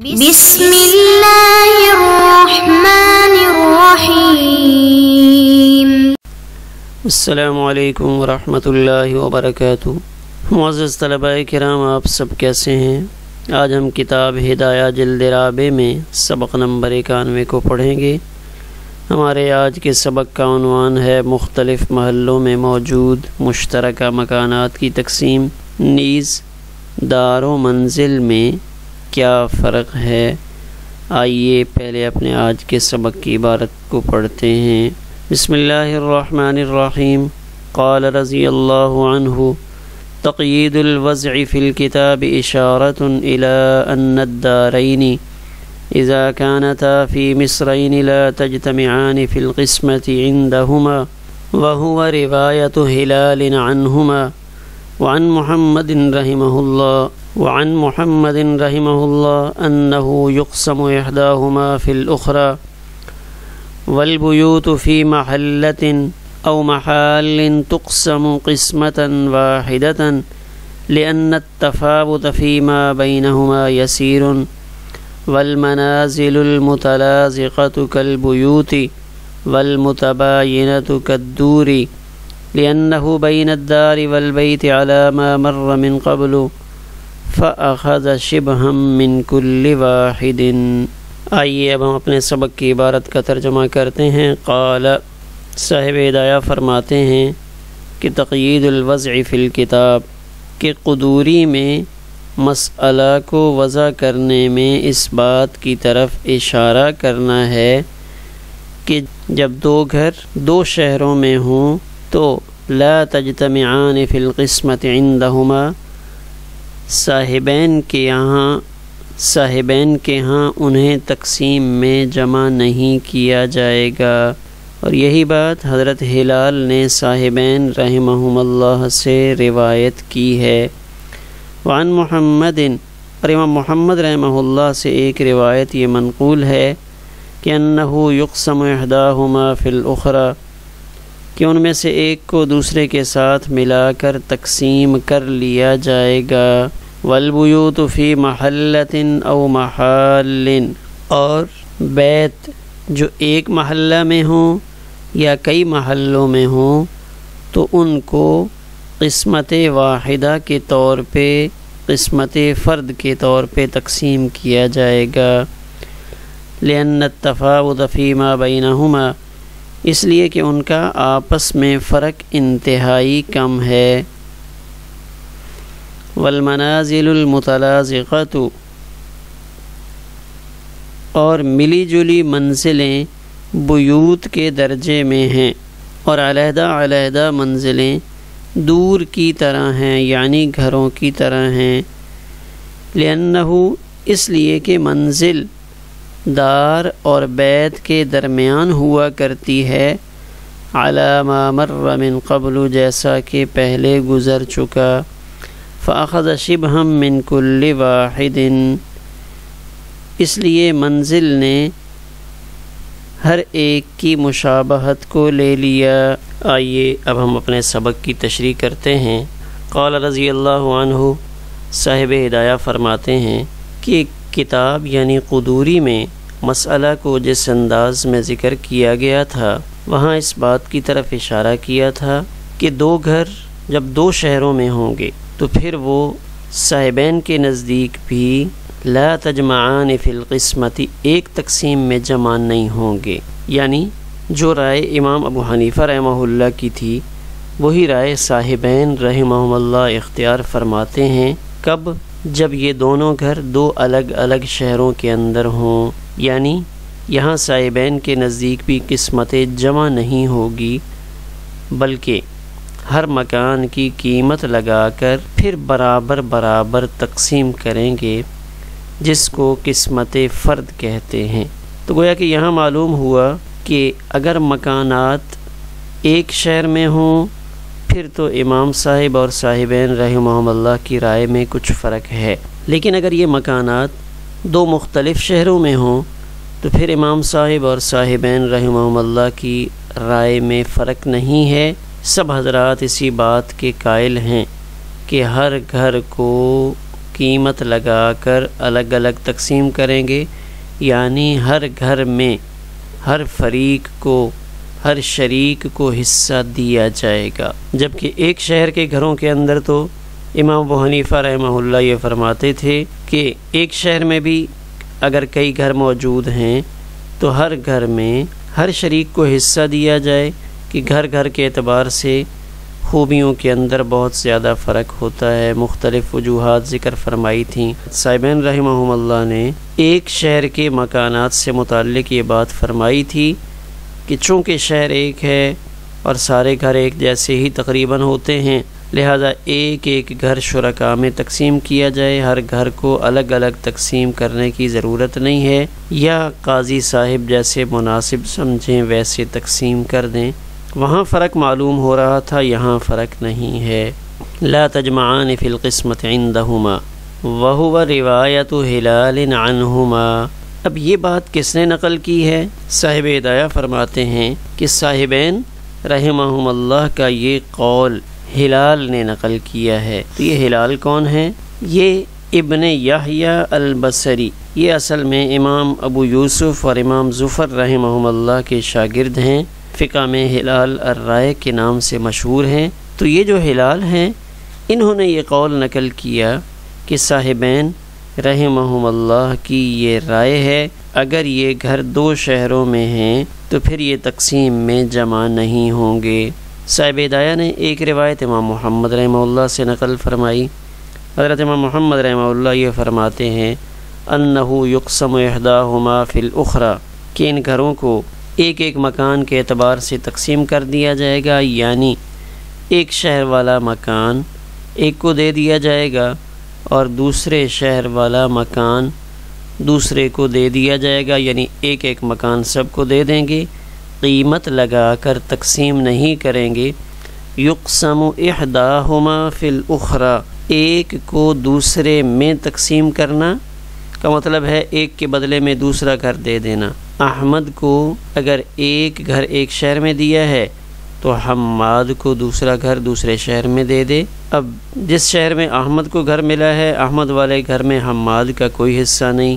بسم اللہ الرحمن الرحیم۔ السلام علیکم ورحمۃ اللہ وبرکاتہ۔ معزز طلباء کرام، آپ سب کیسے ہیں؟ آج ہم کتاب ہدایہ جلد رابع میں سبق نمبر 91 کو پڑھیں گے۔ ہمارے آج کے سبق کا عنوان ہے مختلف محلوں میں موجود مشترکہ مکانات کی تقسیم، نیز دار و منزل میں کیا فرق ہے۔ آئیے پہلے اپنے آج کے سبق کی عبارت کو پڑھتے ہیں۔ بسم اللہ الرحمن الرحیم۔ قال رضی اللہ عنہ: تقیید الوضع فی الکتاب اشارۃ الی ان الدارین اذا كانتا فی مصرین لا تجتمعان فی القسمۃ عندہما وهو روایۃ ہلال عنہما وعن محمد رحمہ اللہ انہ یقسم احداہما فی الاخری والبیوت فی محلۃ او محال تقسم قسمۃ واحدۃ لأن التفاوت فیما بینہما یسیر والمنازل المتلازقۃ کالبیوت والمتباینۃ کالدور لأنه بين الدار والبيت على ما مر من قبل فأخذ شبها من كل واحد۔ آئیے اب ہم اپنے سبق کی عبارت کا ترجمہ کرتے ہیں۔ قال، صاحب ہدایہ فرماتے ہیں کہ تقیید الوضع فی الکتاب، کہ قدوری میں مسئلہ کو وضع کرنے میں اس بات کی طرف اشارہ کرنا ہے کہ جب دو گھر دو شہروں میں ہوں تو لا تجتمعان فی القسمۃ عندہما، صاحبین کے ہاں انہیں تقسیم میں جمع نہیں کیا جائے گا۔ اور یہی بات حضرت ہلال نے صاحبین رحمہم اللہ سے روایت کی ہے۔ وعن محمد، اور امام محمد رحمہ اللہ سے ایک روایت یہ منقول ہے کہ انہ یقسم احداہما فی الاخری، کہ ان میں سے ایک کو دوسرے کے ساتھ ملا کر تقسیم کر لیا جائے گا۔ والبیوت فی محلۃ او محال، اور بیت جو ایک محلہ میں ہوں یا کئی محلوں میں ہوں تو ان کو قسمت واحدہ کے طور پہ، قسمت فرد کے طور پہ تقسیم کیا جائے گا۔ لأن التفاوت فیما بینہما، اس لیے کہ ان کا آپس میں فرق انتہائی کم ہے۔ والمنازل المتلازقۃ، اور ملی جلی منزلیں بیوت کے درجے میں ہیں، اور علیحدہ علیحدہ منزلیں دور کی طرح ہیں، یعنی گھروں کی طرح ہیں۔ لأنہ، اس لیے کہ منزل دار اور بیت کے درمیان ہوا کرتی ہے، علی ما مر من قبل، جیسا کہ پہلے گزر چکا۔ فأخذ شبہا من کل واحد، اس لیے منزل نے ہر ایک کی مشابہت کو لے لیا۔ آئیے اب ہم اپنے سبق کی تشریح کرتے ہیں۔ قال رضی اللہ عنہ، صاحب ہدایہ فرماتے ہیں کہ کتاب یعنی قدوری میں مسئلہ کو جس انداز میں ذکر کیا گیا تھا، وہاں اس بات کی طرف اشارہ کیا تھا کہ دو گھر جب دو شہروں میں ہوں گے تو پھر وہ صاحبین کے نزدیک بھی لا تجمعان فی القسمت، ایک تقسیم میں جمع نہیں ہوں گے۔ یعنی جو رائے امام ابو حنیفہ رحمہ اللہ کی تھی وہی رائے صاحبین رحمہم اللہ اختیار فرماتے ہیں۔ کب؟ جب یہ دونوں گھر دو الگ الگ شہروں کے اندر ہوں، یعنی یہاں صاحبین کے نزدیک بھی قسمتیں جمع نہیں ہوگی، بلکہ ہر مکان کی قیمت لگا کر پھر برابر برابر تقسیم کریں گے، جس کو قسمت فرد کہتے ہیں۔ تو گویا کہ یہاں معلوم ہوا کہ اگر مکانات ایک شہر میں ہوں پھر تو امام صاحب اور صاحبین رحمہم اللہ کی رائے میں کچھ فرق ہے، لیکن اگر یہ مکانات دو مختلف شہروں میں ہوں تو پھر امام صاحب اور صاحبین رحمہم اللہ کی رائے میں فرق نہیں ہے۔ سب حضرات اسی بات کے قائل ہیں کہ ہر گھر کو قیمت لگا کر الگ الگ تقسیم کریں گے، یعنی ہر گھر میں ہر فریق کو، ہر شریک کو حصہ دیا جائے گا۔ جبکہ ایک شہر کے گھروں کے اندر تو امام ابو حنیفہ رحمہ اللہ یہ فرماتے تھے کہ ایک شہر میں بھی اگر کئی گھر موجود ہیں تو ہر گھر میں ہر شریک کو حصہ دیا جائے، کہ گھر گھر کے اعتبار سے خوبیوں کے اندر بہت زیادہ فرق ہوتا ہے۔ مختلف وجوہات ذکر فرمائی تھیں۔ صاحبین رحمہم اللہ نے ایک شہر کے مکانات سے متعلق یہ بات فرمائی تھی کہ چونکہ شہر ایک ہے اور سارے گھر ایک جیسے ہی تقریباً ہوتے ہیں، لہذا ایک ایک گھر شرکاء میں تقسیم کیا جائے، ہر گھر کو الگ الگ تقسیم کرنے کی ضرورت نہیں ہے، یا قاضی صاحب جیسے مناسب سمجھیں ویسے تقسیم کر دیں۔ وہاں فرق معلوم ہو رہا تھا، یہاں فرق نہیں ہے۔ لا تجمعان فی القسمۃ عندہما وہو روایت ہلال عنہما۔ اب یہ بات کس نے نقل کی ہے؟ صاحب ہدایہ فرماتے ہیں کہ صاحبین رحمہم اللہ کا یہ قول ہلال نے نقل کیا ہے۔ تو یہ ہلال کون ہے؟ یہ ابن یحییٰ البصری، یہ اصل میں امام ابو یوسف اور امام زفر رحمہم اللہ کے شاگرد ہیں، فقہ میں ہلال الرائے کے نام سے مشہور ہیں۔ تو یہ جو ہلال ہیں انہوں نے یہ قول نقل کیا کہ صاحبین رحمہم اللہ کی یہ رائے ہے، اگر یہ گھر دو شہروں میں ہیں تو پھر یہ تقسیم میں جمع نہیں ہوں گے۔ صاحب ہدایہ نے ایک روایت امام محمد رحمہ اللہ سے نقل فرمائی۔ حضرت امام محمد رحمہ اللہ یہ فرماتے ہیں انہو یقسم احداہما فی الاخری، کہ ان گھروں کو ایک ایک مکان کے اعتبار سے تقسیم کر دیا جائے گا، یعنی ایک شہر والا مکان ایک کو دے دیا جائے گا اور دوسرے شہر والا مکان دوسرے کو دے دیا جائے گا، یعنی ایک ایک مکان سب کو دے دیں گے، قیمت لگا کر تقسیم نہیں کریں گے۔ یقسم احداہما فی الاخری، ایک کو دوسرے میں تقسیم کرنا کا مطلب ہے ایک کے بدلے میں دوسرا گھر دے دینا۔ احمد کو اگر ایک گھر ایک شہر میں دیا ہے تو حماد کو دوسرا گھر دوسرے شہر میں دے دے۔ اب جس شہر میں احمد کو گھر ملا ہے، احمد والے گھر میں حماد کا کوئی حصہ نہیں،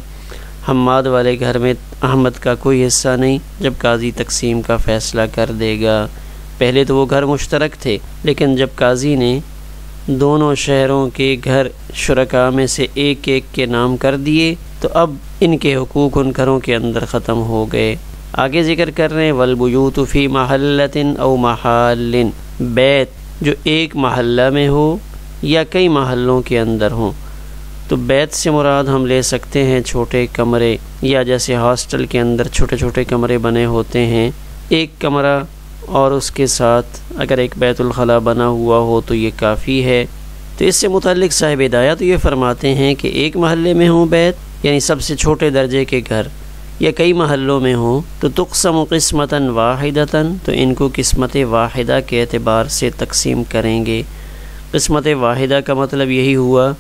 حماد والے گھر میں احمد کا کوئی حصہ نہیں۔ جب قاضی تقسیم کا فیصلہ کر دے گا، پہلے تو وہ گھر مشترک تھے، لیکن جب قاضی نے دونوں شہروں کے گھر شرکاء میں سے ایک ایک کے نام کر دیے تو اب ان کے حقوق ان گھروں کے اندر ختم ہو گئے۔ آگے ذکر کر رہے ہیں والبیوت فی محلۃ او محال، بیت جو ایک محلہ میں ہو یا کئی محلوں کے اندر ہوں۔ تو بیت سے مراد ہم لے سکتے ہیں چھوٹے کمرے، یا جیسے ہاسٹل کے اندر چھوٹے چھوٹے کمرے بنے ہوتے ہیں، ایک کمرہ اور اس کے ساتھ اگر ایک بیت الخلاء بنا ہوا ہو تو یہ کافی ہے۔ تو اس سے متعلق صاحب ہدایہ تو یہ فرماتے ہیں کہ ایک محلے میں ہوں بیت، یعنی سب سے چھوٹے درجے کے گھر، یا کئی محلوں میں ہوں تو تقسم قسمتاً واحدتاً، تو ان کو قسمت واحدہ کے اعتبار سے تقسیم کریں گے۔ قسمت واحدہ کا مطلب یہی ہوا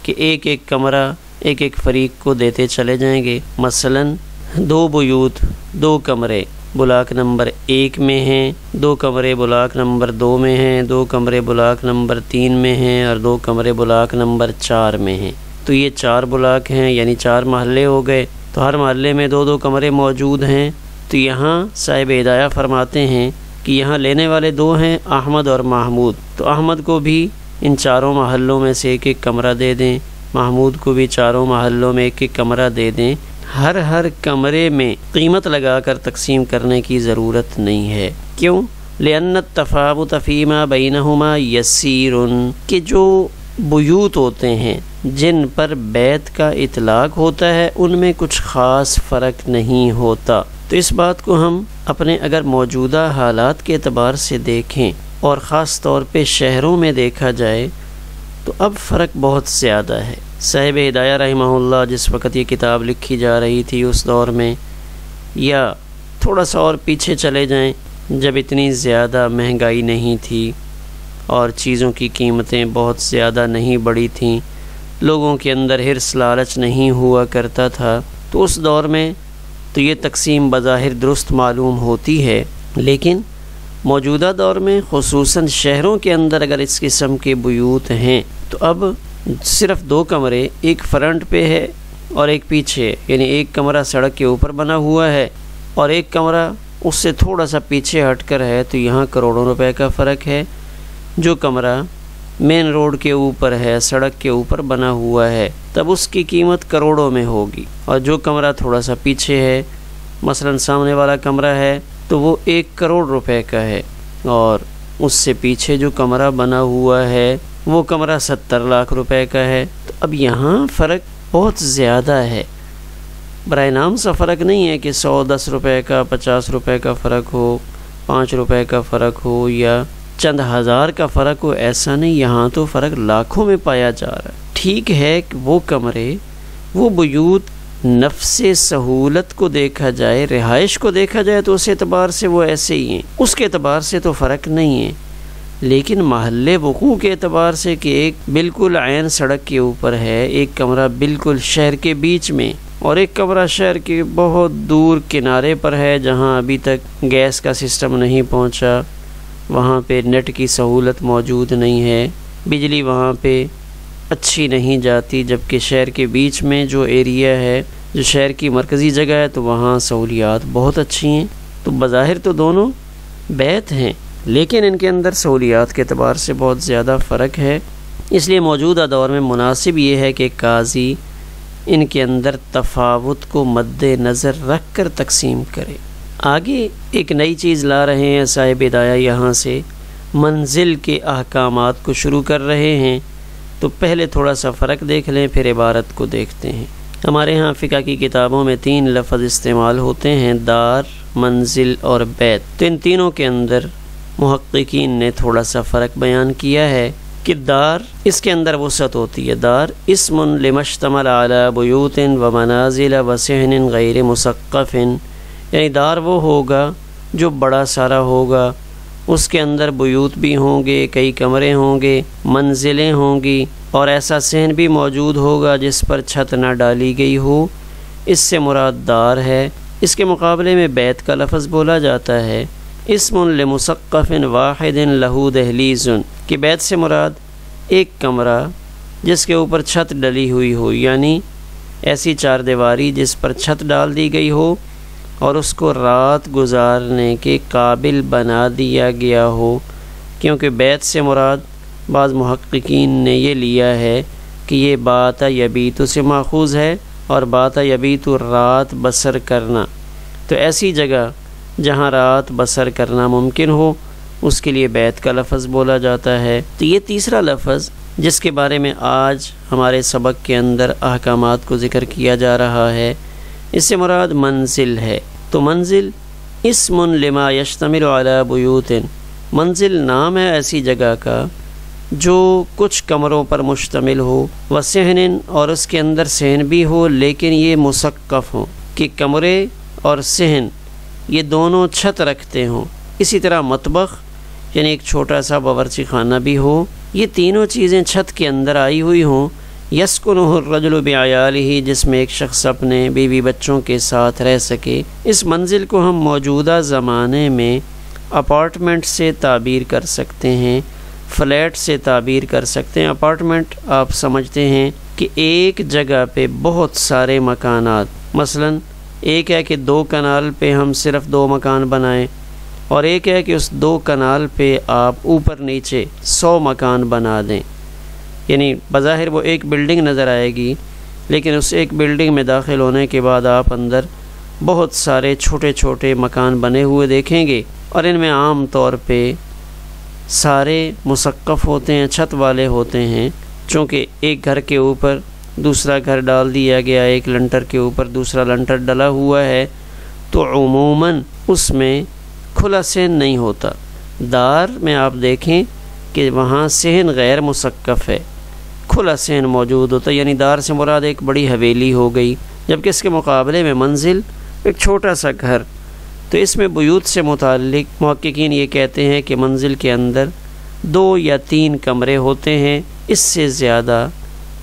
کہ ایک ایک کمرہ ایک ایک فریق کو دیتے چلے جائیں گے۔ مثلاً دو بیوت، دو کمرے بلاک نمبر 1 میں ہیں، دو کمرے بلاک نمبر 2 میں ہیں، دو کمرے بلاک نمبر 3 میں ہیں، اور دو کمرے بلاک نمبر 4 میں ہیں۔ تو یہ 4 بلاک ہیں، یعنی 4 محلے ہو گئے، تو ہر محلے میں 2 کمرے موجود ہیں۔ تو یہاں صاحب ہدایہ فرماتے ہیں کہ یہاں لینے والے 2 ہیں احمد اور محمود، تو احمد کو بھی ان 4 محلوں میں سے ایک ایک کمرہ دے دیں، محمود کو بھی 4 محلوں میں ایک ایک کمرہ دے دیں۔ ہر کمرے میں قیمت لگا کر تقسیم کرنے کی ضرورت نہیں ہے۔ کیوں؟ لأن التفاوت فیما بینہما یسیر، کہ جو بیوت ہوتے ہیں جن پر بیت کا اطلاق ہوتا ہے ان میں کچھ خاص فرق نہیں ہوتا۔ تو اس بات کو ہم اپنے اگر موجودہ حالات کے اعتبار سے دیکھیں اور خاص طور پہ شہروں میں دیکھا جائے تو اب فرق بہت زیادہ ہے۔ صاحب ہدایہ رحمہ اللہ جس وقت یہ کتاب لکھی جا رہی تھی اس دور میں، یا تھوڑا سا اور پیچھے چلے جائیں جب اتنی زیادہ مہنگائی نہیں تھی اور چیزوں کی قیمتیں بہت زیادہ نہیں بڑھی تھیں، لوگوں کے اندر حرص لالچ نہیں ہوا کرتا تھا، تو اس دور میں تو یہ تقسیم بظاہر درست معلوم ہوتی ہے، لیکن موجودہ دور میں خصوصاً شہروں کے اندر اگر اس قسم کے بیوت ہیں تو اب صرف 2 کمرے، ایک فرنٹ پہ ہے اور ایک پیچھے، یعنی ایک کمرہ سڑک کے اوپر بنا ہوا ہے اور ایک کمرہ اس سے تھوڑا سا پیچھے ہٹ کر ہے، تو یہاں کروڑوں روپے کا فرق ہے۔ جو کمرہ مین روڈ کے اوپر ہے، سڑک کے اوپر بنا ہوا ہے، تب اس کی قیمت کروڑوں میں ہوگی، اور جو کمرہ تھوڑا سا پیچھے ہے، مثلا سامنے والا کمرہ ہے تو وہ 1 کروڑ روپے کا ہے، اور اس سے پیچھے جو کمرہ بنا ہوا ہے وہ کمرہ 70 لاکھ روپے کا ہے۔ تو اب یہاں فرق بہت زیادہ ہے، برائے نام سا فرق نہیں ہے کہ 110 روپے کا 50 روپے کا فرق ہو، 5 روپے کا فرق ہو یا چند ہزار کا فرق ہو، ایسا نہیں، یہاں تو فرق لاکھوں میں پایا جا رہا ہے۔ ٹھیک ہے کہ وہ کمرے، وہ بیوت نفس سہولت کو دیکھا جائے، رہائش کو دیکھا جائے تو اس اعتبار سے وہ ایسے ہی ہیں، اس کے اعتبار سے تو فرق نہیں ہے، لیکن محل وقوع کے اعتبار سے کہ ایک بالکل عین سڑک کے اوپر ہے، ایک کمرہ بالکل شہر کے بیچ میں اور ایک کمرہ شہر کے بہت دور کنارے پر ہے جہاں ابھی تک گیس کا سسٹم نہیں پہنچا، وہاں پہ نیٹ کی سہولت موجود نہیں ہے، بجلی وہاں پہ اچھی نہیں جاتی، جبکہ شہر کے بیچ میں جو ایریا ہے، جو شہر کی مرکزی جگہ ہے، تو وہاں سہولیات بہت اچھی ہیں۔ تو بظاہر تو دونوں بیت ہیں، لیکن ان کے اندر سہولیات کے اعتبار سے بہت زیادہ فرق ہے، اس لیے موجودہ دور میں مناسب یہ ہے کہ قاضی ان کے اندر تفاوت کو مد نظر رکھ کر تقسیم کرے۔ آگے ایک نئی چیز لا رہے ہیں صاحب ہدایہ، یہاں سے منزل کے احکامات کو شروع کر رہے ہیں، تو پہلے تھوڑا سا فرق دیکھ لیں، پھر عبارت کو دیکھتے ہیں۔ ہمارے ہاں فقہ کی کتابوں میں 3 لفظ استعمال ہوتے ہیں، دار، منزل اور بیت، تو ان تینوں کے اندر محققین نے تھوڑا سا فرق بیان کیا ہے کہ دار، اس کے اندر وسعت ہوتی ہے، دار اسم لمشتمل علی بیوت و منازل و صحن غیر مسقف، یعنی دار وہ ہوگا جو بڑا سارا ہوگا، اس کے اندر بیوت بھی ہوں گے، کئی کمرے ہوں گے، منزلیں ہوں گی، اور ایسا صحن بھی موجود ہوگا جس پر چھت نہ ڈالی گئی ہو، اس سے مراد دار ہے۔ اس کے مقابلے میں بیت کا لفظ بولا جاتا ہے، اسم لمسقف واحد لہ دہلیز، کہ بیت سے مراد ایک کمرہ جس کے اوپر چھت ڈلی ہوئی ہو، یعنی ایسی 4 دیواری جس پر چھت ڈال دی گئی ہو اور اس کو رات گزارنے کے قابل بنا دیا گیا ہو، کیونکہ بیت سے مراد بعض محققین نے یہ لیا ہے کہ یہ بات یبیت سے ماخوذ ہے، اور بات یبیت رات بسر کرنا، تو ایسی جگہ جہاں رات بسر کرنا ممکن ہو اس کے لیے بیت کا لفظ بولا جاتا ہے۔ تو یہ تیسرا لفظ جس کے بارے میں آج ہمارے سبق کے اندر احکامات کو ذکر کیا جا رہا ہے، اس سے مراد منزل ہے۔ تو منزل اسم لما یشتمل علی بیوت، منزل نام ہے ایسی جگہ کا جو کچھ کمروں پر مشتمل ہو، و صحن، اور اس کے اندر صحن بھی ہو لیکن یہ مسقف ہوں، کہ کمرے اور صحن یہ دونوں چھت رکھتے ہوں، اسی طرح مطبخ یعنی ایک چھوٹا سا باورچی خانہ بھی ہو، یہ تینوں چیزیں چھت کے اندر آئی ہوئی ہوں، یسکنہ الرجل بعیالہ، جس میں ایک شخص اپنے بیوی بچوں کے ساتھ رہ سکے۔ اس منزل کو ہم موجودہ زمانے میں اپارٹمنٹ سے تعبیر کر سکتے ہیں، فلیٹ سے تعبیر کر سکتے ہیں۔ اپارٹمنٹ آپ سمجھتے ہیں کہ ایک جگہ پہ بہت سارے مکانات، مثلا ایک ہے کہ 2 کنال پہ ہم صرف 2 مکان بنائیں، اور ایک ہے کہ اس 2 کنال پہ آپ اوپر نیچے 100 مکان بنا دیں، یعنی بظاہر وہ ایک بلڈنگ نظر آئے گی، لیکن اس ایک بلڈنگ میں داخل ہونے کے بعد آپ اندر بہت سارے چھوٹے چھوٹے مکان بنے ہوئے دیکھیں گے، اور ان میں عام طور پہ سارے مسقف ہوتے ہیں، چھت والے ہوتے ہیں، چونکہ ایک گھر کے اوپر دوسرا گھر ڈال دیا گیا، ایک لنٹر کے اوپر دوسرا لنٹر ڈلا ہوا ہے، تو عموماً اس میں کھلا صحن نہیں ہوتا۔ دار میں آپ دیکھیں کہ وہاں صحن غیر مسقف ہے، کھلا صحن موجود ہوتا ہے، یعنی دار سے مراد ایک بڑی حویلی ہو گئی، جبکہ اس کے مقابلے میں منزل ایک چھوٹا سا گھر۔ تو اس میں بیوت سے متعلق محققین یہ کہتے ہیں کہ منزل کے اندر 2 یا 3 کمرے ہوتے ہیں، اس سے زیادہ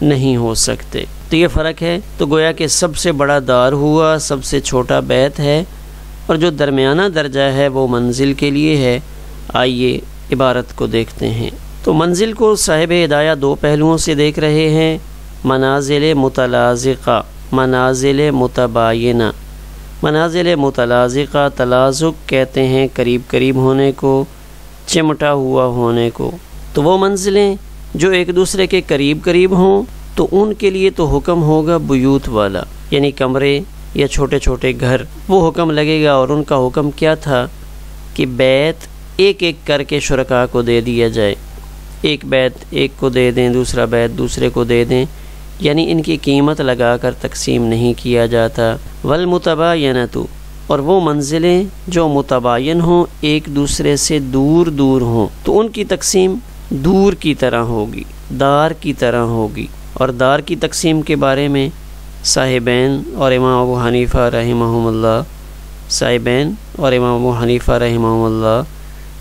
نہیں ہو سکتے۔ تو یہ فرق ہے، تو گویا کہ سب سے بڑا دار ہوا، سب سے چھوٹا بیت ہے، اور جو درمیانہ درجہ ہے وہ منزل کے لیے ہے۔ آئیے عبارت کو دیکھتے ہیں۔ تو منزل کو صاحب ہدایہ دو پہلوؤں سے دیکھ رہے ہیں، منازل متلازقہ، منازل متباینہ۔ منازل متلازقہ تلازق کہتے ہیں قریب قریب ہونے کو، چمٹا ہوا ہونے کو۔ تو وہ منزلیں جو ایک دوسرے کے قریب قریب ہوں تو ان کے لیے تو حکم ہوگا بیوت والا، یعنی کمرے یا چھوٹے چھوٹے گھر، وہ حکم لگے گا۔ اور ان کا حکم کیا تھا کہ بیت ایک ایک کر کے شرکاء کو دے دیا جائے، ایک بیت ایک کو دے دیں، دوسرا بیت دوسرے کو دے دیں، یعنی ان کی قیمت لگا کر تقسیم نہیں کیا جاتا۔ والمتباینۃ، اور وہ منزلیں جو متباین ہوں، ایک دوسرے سے دور دور ہوں، تو ان کی تقسیم دور کی طرح ہوگی، دار کی طرح ہوگی۔ اور دار کی تقسیم کے بارے میں صاحبین اور امام ابو حنیفہ رحمہم اللہ، صاحبین اور امام ابو حنیفہ رحمہم اللہ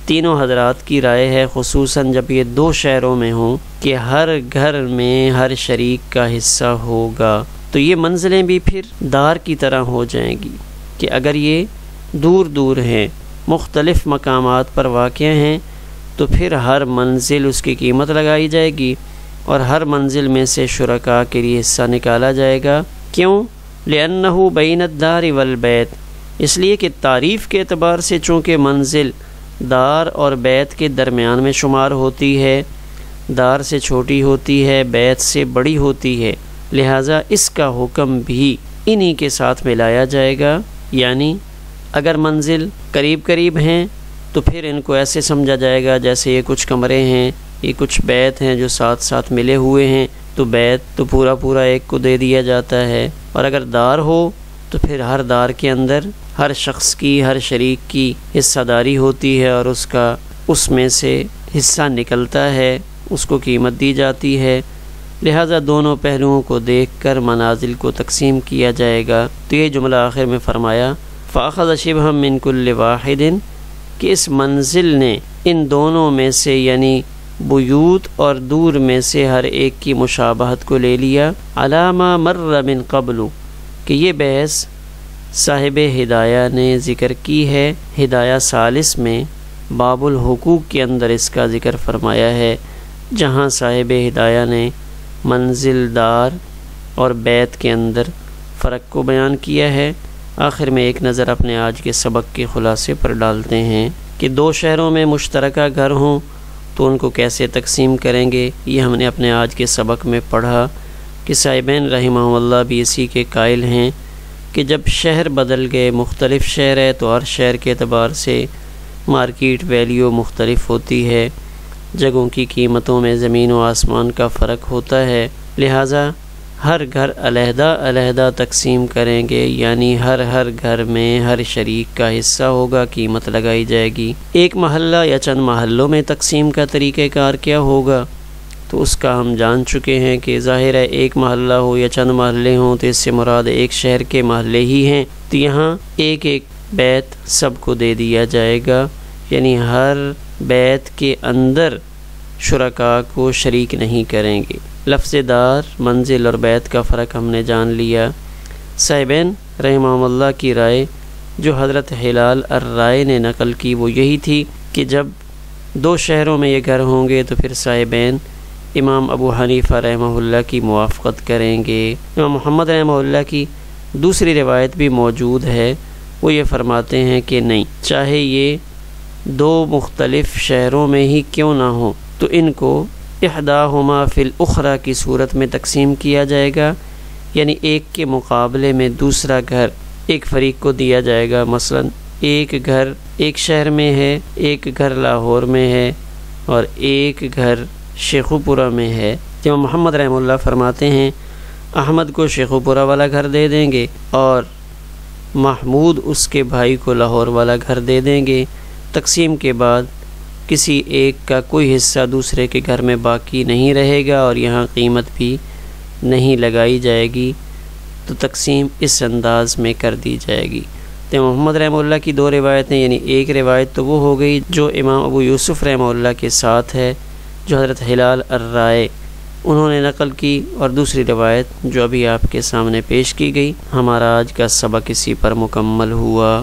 تینوں حضرات کی رائے ہے، خصوصاً جب یہ دو شہروں میں ہوں، کہ ہر گھر میں ہر شریک کا حصہ ہوگا، تو یہ منزلیں بھی پھر دار کی طرح ہو جائیں گی کہ اگر یہ دور دور ہیں، مختلف مقامات پر واقع ہیں، تو پھر ہر منزل اس کی قیمت لگائی جائے گی اور ہر منزل میں سے شرکاء کے لیے حصہ نکالا جائے گا۔ کیوں؟ لِأَنَّهُ بَيْنَ الدَّارِ وَالْبَيْتِ، اس لیے کہ تعریف کے اعتبار سے چونکہ منزل دار اور بیت کے درمیان میں شمار ہوتی ہے، دار سے چھوٹی ہوتی ہے، بیت سے بڑی ہوتی ہے، لہٰذا اس کا حکم بھی انہی کے ساتھ ملایا جائے گا۔ یعنی اگر منزل قریب قریب ہیں تو پھر ان کو ایسے سمجھا جائے گا جیسے یہ کچھ کمرے ہیں، یہ کچھ بیت ہیں جو ساتھ ساتھ ملے ہوئے ہیں، تو بیت تو پورا پورا ایک کو دے دیا جاتا ہے۔ اور اگر دار ہو تو پھر ہر دار کے اندر ہر شخص کی، ہر شریک کی حصہ داری ہوتی ہے اور اس کا اس میں سے حصہ نکلتا ہے، اس کو قیمت دی جاتی ہے، لہٰذا دونوں پہلوؤں کو دیکھ کر منازل کو تقسیم کیا جائے گا۔ تو یہ جملہ آخر میں فرمایا فَأَخَذَ شِبْهًا مِّن كُلِّ وَاحِدٍ، کہ اس منزل نے ان دونوں میں سے یعنی بیوت اور دور میں سے ہر ایک کی مشابہت کو لے لیا، عَلَى مَا مَرَّ مِن قَبْلُ، کہ یہ بحث صاحب ہدایہ نے ذکر کی ہے، ہدایہ ثالث میں باب الحقوق کے اندر اس کا ذکر فرمایا ہے، جہاں صاحب ہدایہ نے منزل دار اور بیت کے اندر فرق کو بیان کیا ہے۔ آخر میں ایک نظر اپنے آج کے سبق کے خلاصے پر ڈالتے ہیں کہ دو شہروں میں مشترکہ گھر ہوں تو ان کو کیسے تقسیم کریں گے۔ یہ ہم نے اپنے آج کے سبق میں پڑھا کہ صاحبین رحمہ اللہ بھی اسی کے قائل ہیں کہ جب شہر بدل گئے، مختلف شہر ہے، تو ہر شہر کے اعتبار سے مارکیٹ ویلیو مختلف ہوتی ہے، جگہوں کی قیمتوں میں زمین و آسمان کا فرق ہوتا ہے، لہٰذا ہر گھر علیحدہ علیحدہ تقسیم کریں گے، یعنی ہر گھر میں ہر شریک کا حصہ ہوگا، قیمت لگائی جائے گی۔ ایک محلہ یا چند محلوں میں تقسیم کا طریقہ کار کیا ہوگا تو اس کا ہم جان چکے ہیں کہ ظاہر ہے ایک محلہ ہو یا چند محلے ہوں تو اس سے مراد ایک شہر کے محلے ہی ہیں، تو یہاں ایک ایک بیت سب کو دے دیا جائے گا، یعنی ہر بیت کے اندر شرکاء کو شریک نہیں کریں گے۔ لفظ دار، منزل اور بیت کا فرق ہم نے جان لیا۔ صاحبین رحمہ اللہ کی رائے جو حضرت ہلال الرائے نے نقل کی وہ یہی تھی کہ جب دو شہروں میں یہ گھر ہوں گے تو پھر صاحبین امام ابو حنیفہ رحمہ اللہ کی موافقت کریں گے۔ امام محمد رحمہ اللہ کی دوسری روایت بھی موجود ہے، وہ یہ فرماتے ہیں کہ نہیں، چاہے یہ دو مختلف شہروں میں ہی کیوں نہ ہوں تو ان کو احداہما فی الاخری کی صورت میں تقسیم کیا جائے گا، یعنی ایک کے مقابلے میں دوسرا گھر ایک فریق کو دیا جائے گا۔ مثلا ایک گھر ایک شہر میں ہے، ایک گھر لاہور میں ہے اور ایک گھر شیخو پورہ میں ہے۔ امام محمد رحمہ اللہ فرماتے ہیں احمد کو شیخو پورہ والا گھر دے دیں گے اور محمود اس کے بھائی کو لاہور والا گھر دے دیں گے۔ تقسیم کے بعد کسی ایک کا کوئی حصہ دوسرے کے گھر میں باقی نہیں رہے گا اور یہاں قیمت بھی نہیں لگائی جائے گی، تو تقسیم اس انداز میں کر دی جائے گی۔ تو محمد رحمہ اللہ کی دو روایتیں، یعنی ایک روایت تو وہ ہو گئی جو امام ابو یوسف رحمہ اللہ کے ساتھ ہے، جو حضرت ہلال الرائے انہوں نے نقل کی، اور دوسری روایت جو ابھی آپ کے سامنے پیش کی گئی۔ ہمارا آج کا سبق اسی پر مکمل ہوا۔